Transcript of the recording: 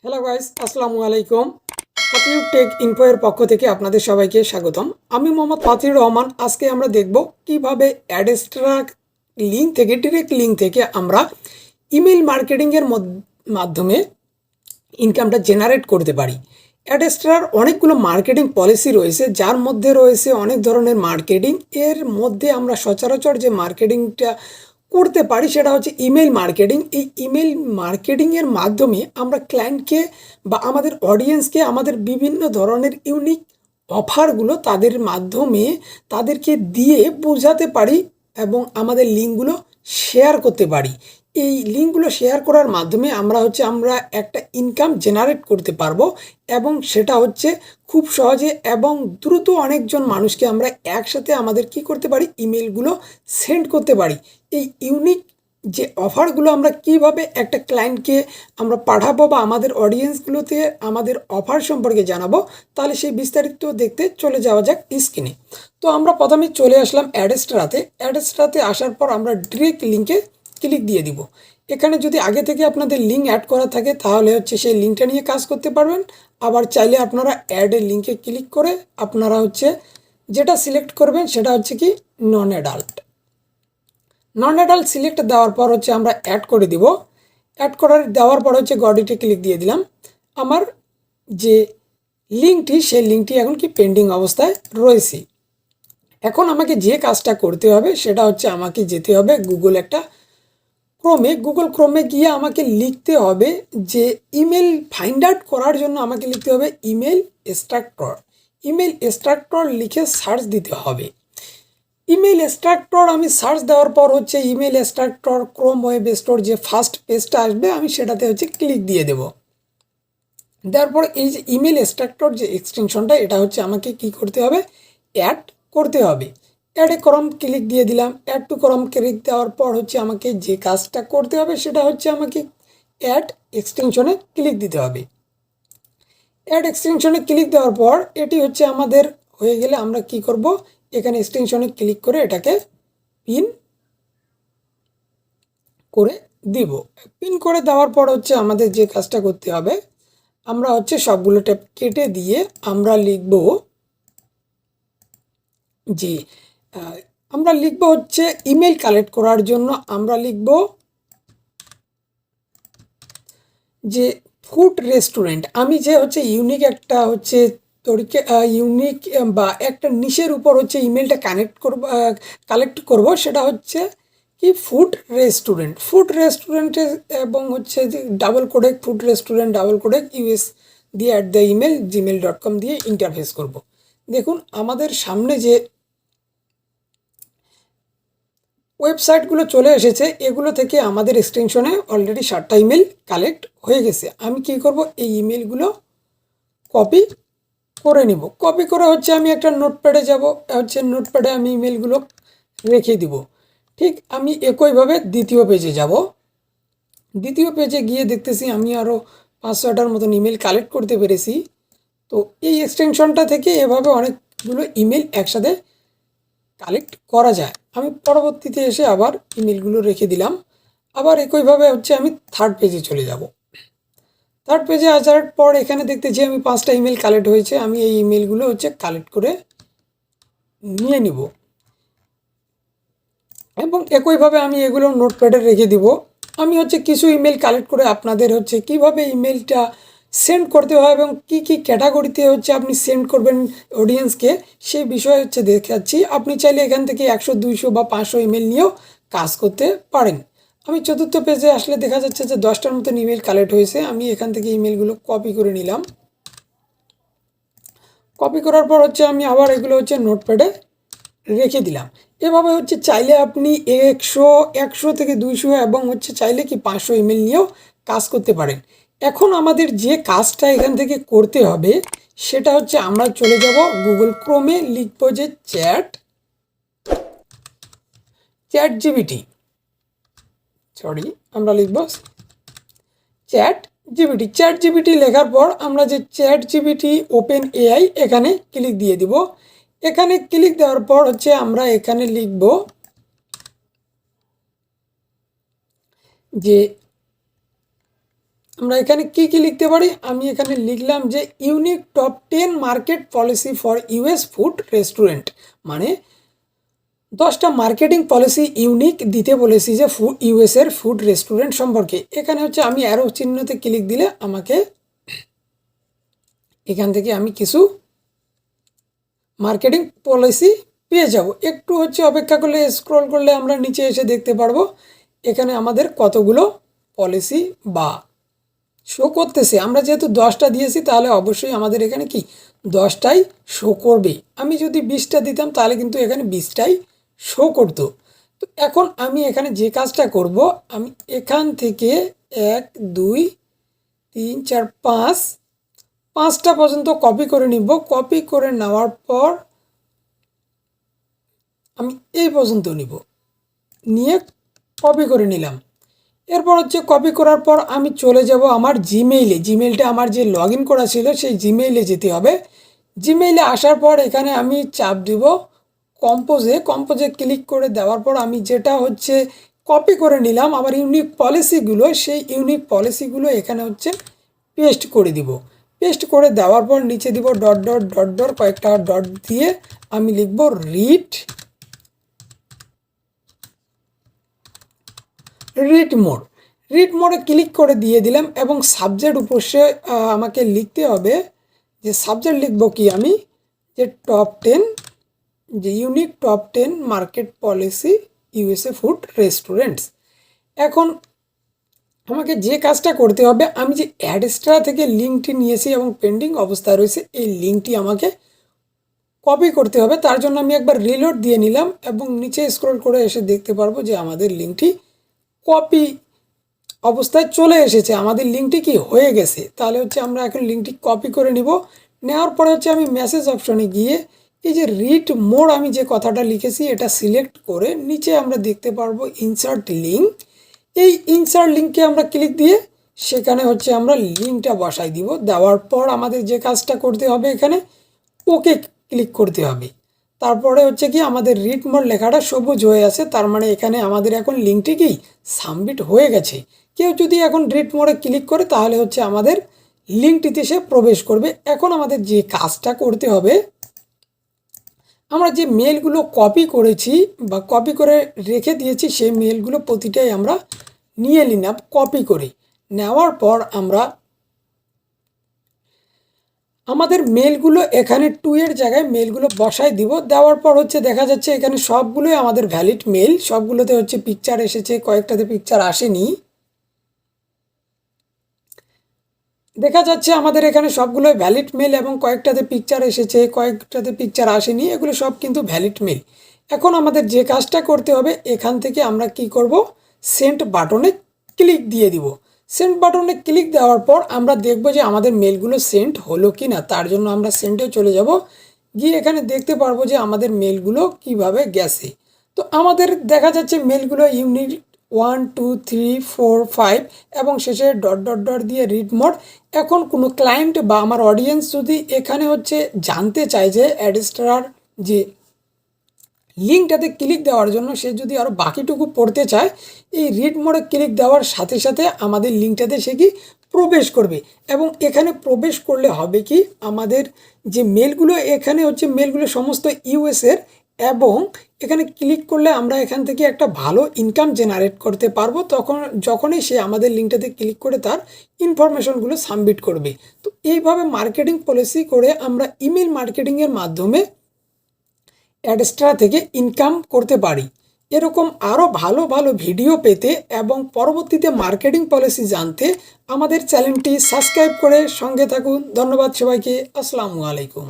Hello guys, আসসালামু আলাইকুম। ফাতিউর take info এর পক্ষ থেকে আপনাদের সবাইকে স্বাগতম। আমি মোহাম্মদ ফাতিউর রহমান। আজকে আমরা দেখব কিভাবে অ্যাডস্ট্রাক লিঙ্ক থেকে ডিরেক্ট লিঙ্ক থেকে আমরা ইমেল মার্কেটিংয়ের মাধ্যমে ইনকামটা জেনারেট করতে পারি। অ্যাডস্ট্রার অনেকগুলো মার্কেটিং পলিসি রয়েছে, যার মধ্যে রয়েছে অনেক ধরনের মার্কেটিং। এর মধ্যে আমরা সচরাচর যে মার্কেটিংটা করতে পারি সেটা হচ্ছে ইমেল মার্কেটিং। এই ইমেল মার্কেটিংয়ের মাধ্যমে আমরা ক্লায়েন্টকে বা আমাদের অডিয়েন্সকে আমাদের বিভিন্ন ধরনের ইউনিক অফারগুলো তাদের মাধ্যমে তাদেরকে দিয়ে বোঝাতে পারি এবং আমাদের লিঙ্কগুলো শেয়ার করতে পারি। এই লিঙ্কগুলো শেয়ার করার মাধ্যমে আমরা একটা ইনকাম জেনারেট করতে পারবো এবং সেটা হচ্ছে খুব সহজে এবং দ্রুত অনেকজন মানুষকে আমরা একসাথে আমাদের কি করতে পারি, ইমেলগুলো সেন্ড করতে পারি। এই ইউনিক যে অফারগুলো আমরা কিভাবে একটা ক্লায়েন্টকে আমরা পাঠাবো বা আমাদের অডিয়েন্সগুলোতে আমাদের অফার সম্পর্কে জানাবো, তাহলে সেই বিস্তারিত দেখতে চলে যাওয়া যাক স্ক্রিনে। তো আমরা প্রথমে চলে আসলাম অ্যাডস্ট্রাতে আসার পর আমরা ডিরেক্ট লিঙ্কে ক্লিক দিয়ে দিব। এখানে যদি আগে থেকে আপনাদের লিঙ্ক অ্যাড করা থাকে তাহলে হচ্ছে সেই লিঙ্কটা নিয়ে কাজ করতে পারবেন। আবার চাইলে আপনারা অ্যাডের লিঙ্কে ক্লিক করে আপনারা হচ্ছে যেটা সিলেক্ট করবেন সেটা হচ্ছে কি নন অ্যাডাল্ট সিলেক্ট দেওয়ার পর হচ্ছে আমরা অ্যাড করে দিব। দেওয়ার পর হচ্ছে গডিতে ক্লিক দিয়ে দিলাম। আমার যে লিঙ্কটি সেই লিঙ্কটি এখন কি পেন্ডিং অবস্থায় রয়েছে। এখন আমাকে যে কাজটা করতে হবে সেটা হচ্ছে আমাকে যেতে হবে গুগল ক্রোমে গিয়ে আমাকে লিখতে হবে যে ইমেল ফাইন্ড আউট করার জন্য আমাকে লিখতে হবে ইমেল এক্সট্রাক্টর লিখে সার্চ দিতে হবে। ইমেল এক্সট্রাক্টর আমি সার্চ দেওয়ার পর হচ্ছে email extractor Chrome web store যে ফার্স্ট পেজটা আসবে আমি সেটাতে হচ্ছে ক্লিক দিয়ে দেব। দেওয়ার পর এই যে ইমেল এক্সট্রাক্টর যে এক্সটেনশনটা এটা হচ্ছে আমাকে কি করতে হবে, অ্যাড করতে হবে। অ্যাডে ক্রম ক্লিক দিয়ে দিলাম। অ্যাড টু ক্রম ক্লিক দেওয়ার পর হচ্ছে আমাকে যে কাজটা করতে হবে সেটা হচ্ছে আমাকে অ্যাড এক্সটেনশনে ক্লিক দিতে হবে। অ্যাড এক্সটেনশনে ক্লিক দেওয়ার পর এটি হচ্ছে আমাদের হয়ে গেলে আমরা কি করব, এখানে এক্সটেনশনে ক্লিক করে এটাকে পিন করে দিব। পিন করে দেওয়ার পর হচ্ছে আমাদের যে কাজটা করতে হবে, আমরা হচ্ছে সবগুলো ট্যাব কেটে দিয়ে আমরা লিখব যে আমরা লিখব হচ্ছে ইমেল কালেক্ট করার জন্য আমরা লিখব যে ফুড রেস্টুরেন্ট। আমি যে হচ্ছে ইউনিক একটা হচ্ছে তরিকে ইউনিক বা একটা নিশের উপর হচ্ছে ইমেলটা কালেক্ট করব সেটা হচ্ছে কি ফুড রেস্টুরেন্টে এবং হচ্ছে যে ডাবল কোডেক ইউএস দিয়ে @gmail.com দিয়ে ইন্টারফেস করব। দেখুন আমাদের সামনে যে ওয়েবসাইটগুলো চলে এসেছে, এগুলো থেকে আমাদের এক্সটেনশনে অলরেডি 7টা ইমেল কালেক্ট হয়ে গেছে। আমি কি করব, এই ইমেলগুলো কপি করে নিব। কপি করে হচ্ছে আমি একটা নোটপ্যাডে যাব, হচ্ছে নোটপ্যাডে আমি ইমেলগুলো রেখে দিব। ঠিক আমি একইভাবে দ্বিতীয় পেজে যাব। দ্বিতীয় পেজে গিয়ে দেখতেছি আমি আরও 500টার মতন ইমেল কালেক্ট করতে পেরেছি। তো এই এক্সটেনশনটা থেকে এভাবে অনেকগুলো ইমেল একসাথে কালেক্ট করা যায়। আমি পরবর্তীতে এসে আবার ইমেলগুলো রেখে দিলাম। আবার একইভাবে হচ্ছে আমি থার্ড পেজে চলে যাব। থার্ড পেজে আসার পর এখানে দেখতেছি আমি 5টা ইমেল কালেক্ট হয়েছে। আমি এই ইমেলগুলো হচ্ছে কালেক্ট করে নিয়ে নিব এবং একইভাবে আমি এগুলো নোটপ্যাডে রেখে দিব। আমি হচ্ছে কিছু ইমেল কালেক্ট করে আপনাদের হচ্ছে কিভাবে ইমেলটা সেন্ড করতে হয় এবং কি কি ক্যাটাগরিতে হচ্ছে আপনি সেন্ড করবেন অডিয়েন্সকে সেই বিষয়ে হচ্ছে দেখাচ্ছি। আপনি চাইলে এখান থেকে 100, 200 বা 500 ইমেল নিয়েও কাজ করতে পারেন। আমি চতুর্থ পেজে আসলে দেখা যাচ্ছে যে 10টার মতন ইমেল কালেক্ট হয়েছে। আমি এখান থেকে ইমেলগুলো কপি করে নিলাম। কপি করার পর হচ্ছে আমি আবার এগুলো হচ্ছে নোটপ্যাডে রেখে দিলাম। এভাবে হচ্ছে চাইলে আপনি 100 থেকে 200 এবং হচ্ছে চাইলে কি 500 ইমেল নিয়েও কাজ করতে পারেন। এখন আমাদের যে কাজটা এখান থেকে করতে হবে সেটা হচ্ছে আমরা চলে যাব গুগল ক্রোমে, লিখব যে চ্যাট জিপিটি আমরা লিখব চ্যাট জিপিটি লেখার পর আমরা যে চ্যাট জিপিটি ওপেন এআই এখানে ক্লিক দিয়ে দিব। এখানে ক্লিক দেওয়ার পর হচ্ছে আমরা এখানে লিখব যে আমরা এখানে কি কি লিখতে পারি, আমি এখানে লিখলাম যে unique top 10 market policy for US food restaurant, মানে 10টা মার্কেটিং পলিসি ইউনিক দিতে বলেছি যে ইউএসের ফুড রেস্টুরেন্ট সম্পর্কে। এখানে হচ্ছে আমি অ্যারো চিহ্নতে ক্লিক দিলে আমাকে এখান থেকে আমি কিছু মার্কেটিং পলিসি পেয়ে যাব। একটু হচ্ছে অপেক্ষা করলে, স্ক্রল করলে আমরা নিচে এসে দেখতে পারবো এখানে আমাদের কতগুলো পলিসি বা শো করতেছে। আমরা যেহেতু 10টা দিয়েছি তাহলে অবশ্যই আমাদের এখানে কি 10টাই শো করবে। আমি যদি 20টা দিতাম তাহলে কিন্তু এখানে 20টাই শো করতো। তো এখন আমি এখানে যে কাজটা করব, আমি এখান থেকে 1 2 3 4 5টা পর্যন্ত কপি করে নিব। কপি করে নেওয়ার পর আমি এই পর্যন্ত নিব, নিয়ে কপি করে নিলাম। এরপর হচ্ছে কপি করার পর আমি চলে যাব আমার জিমেইলে। জিমেইলটা আমার যে লগ ইন করা ছিল সেই জিমেইলে যেতে হবে। জিমেইলে আসার পর এখানে আমি চাপ দিব কম্পোজে। কম্পোজে ক্লিক করে দেওয়ার পর আমি যেটা হচ্ছে কপি করে নিলাম আমার ইউনিক পলিসিগুলো, সেই ইউনিক পলিসিগুলো এখানে হচ্ছে পেস্ট করে দিব। পেস্ট করে দেওয়ার পর নিচে দিব ডট ডট ডট ডট কয়েকটা ডট দিয়ে আমি লিখব রিড মোড। রিড মোডে ক্লিক করে দিয়ে দিলাম এবং সাবজেক্ট উপসে আমাকে লিখতে হবে যে সাবজেক্ট লিখব কি আমি, যে টপ 10, যে unique top 10 market policy USA food restaurants. এখন আমাকে যে কাজটা করতে হবে, আমি যে অ্যাডস্ট্রা থেকে লিঙ্কটি নিয়েছি এবং পেন্ডিং অবস্থায় রয়েছে এই লিঙ্কটি আমাকে কপি করতে হবে। তার জন্য আমি একবার রিলোড দিয়ে নিলাম এবং নিচে স্ক্রল করে এসে দেখতে পারবো যে আমাদের লিঙ্কটি কপি অবস্থায় চলে এসেছে, আমাদের লিঙ্কটি কি হয়ে গেছে। তাহলে হচ্ছে আমরা এখন লিঙ্কটি কপি করে নিব। নেওয়ার পরে হচ্ছে আমি মেসেজ অপশনে গিয়ে এই যে রিড মোড আমি যে কথাটা লিখেছি এটা সিলেক্ট করে নিচে আমরা দেখতে পারবো ইনসার্ট লিঙ্ক। এই ইনসার্ট লিঙ্কে আমরা ক্লিক দিয়ে সেখানে হচ্ছে আমরা লিঙ্কটা বসাই দিব। দেওয়ার পর আমাদের যে কাজটা করতে হবে এখানে ওকে ক্লিক করতে হবে। তারপরে হচ্ছে কি আমাদের রিড মোড লেখাটা সবুজ হয়ে আছে, তার মানে এখানে আমাদের এখন লিঙ্কটি কি সাবমিট হয়ে গেছে। কেউ যদি এখন রিড মোডে ক্লিক করে তাহলে হচ্ছে আমাদের লিঙ্কটিতে সে প্রবেশ করবে। এখন আমাদের যে কাজটা করতে হবে, আমরা যে মেলগুলো কপি করেছি বা কপি করে রেখে দিয়েছি সেই মেলগুলো প্রতিটাই আমরা নিয়ে নিলাম কপি করে। নেওয়ার পর আমরা আমাদের মেলগুলো এখানে 2 এর জায়গায় মেলগুলো বসাই দিব। দেওয়ার পর হচ্ছে দেখা যাচ্ছে এখানে সবগুলোই আমাদের ভ্যালিড মেল, সবগুলোতে হচ্ছে পিকচার এসেছে, কয়েকটাতে পিকচার আসেনি। দেখা যাচ্ছে আমাদের এখানে সবগুলোই ভ্যালিড মেল এবং কয়েকটাতে পিকচার এসেছে, কয়েকটাতে পিকচার আসেনি, এগুলো সব কিন্তু ভ্যালিড মেল। এখন আমাদের যে কাজটা করতে হবে এখান থেকে আমরা কি করব, সেন্ড বাটনে ক্লিক দিয়ে দিব। সেন্ড বাটনে ক্লিক দেওয়ার পর আমরা দেখব যে আমাদের মেলগুলো সেন্ড হলো কি না। তার জন্য আমরা সেন্ডে চলে যাব, গিয়ে এখানে দেখতে পারবো যে আমাদের মেলগুলো কিভাবে গেছে। তো আমাদের দেখা যাচ্ছে মেলগুলো ইউনিট 1 2 3 4 5 এবং শেষে ডট ডট ডট দিয়ে রিড মোড। এখন কোনো ক্লায়েন্ট বা আমার অডিয়েন্স যদি এখানে হচ্ছে জানতে চায় যে অ্যাডস্ট্রার যে লিঙ্কটাতে ক্লিক দেওয়ার জন্য, সে যদি আরও বাকিটুকু পড়তে চায় এই রিড মোডে ক্লিক দেওয়ার সাথে সাথে আমাদের লিঙ্কটাতে সে কি প্রবেশ করবে। এবং এখানে প্রবেশ করলে হবে কি, আমাদের যে মেলগুলো এখানে হচ্ছে মেলগুলো সমস্ত ইউএসের, এবং এখানে ক্লিক করলে আমরা এখান থেকে একটা ভালো ইনকাম জেনারেট করতে পারবো যখনই সে আমাদের লিঙ্কটাতে ক্লিক করে তার ইনফরমেশনগুলো সাবমিট করবে। তো এইভাবে মার্কেটিং পলিসি করে আমরা ইমেল মার্কেটিংয়ের মাধ্যমে অ্যাডস্ট্রা থেকে ইনকাম করতে পারি। এরকম আরও ভালো ভালো ভিডিও পেতে এবং পরবর্তীতে মার্কেটিং পলিসি জানতে আমাদের চ্যানেলটি সাবস্ক্রাইব করে সঙ্গে থাকুন। ধন্যবাদ সবাইকে। আসসালামু আলাইকুম।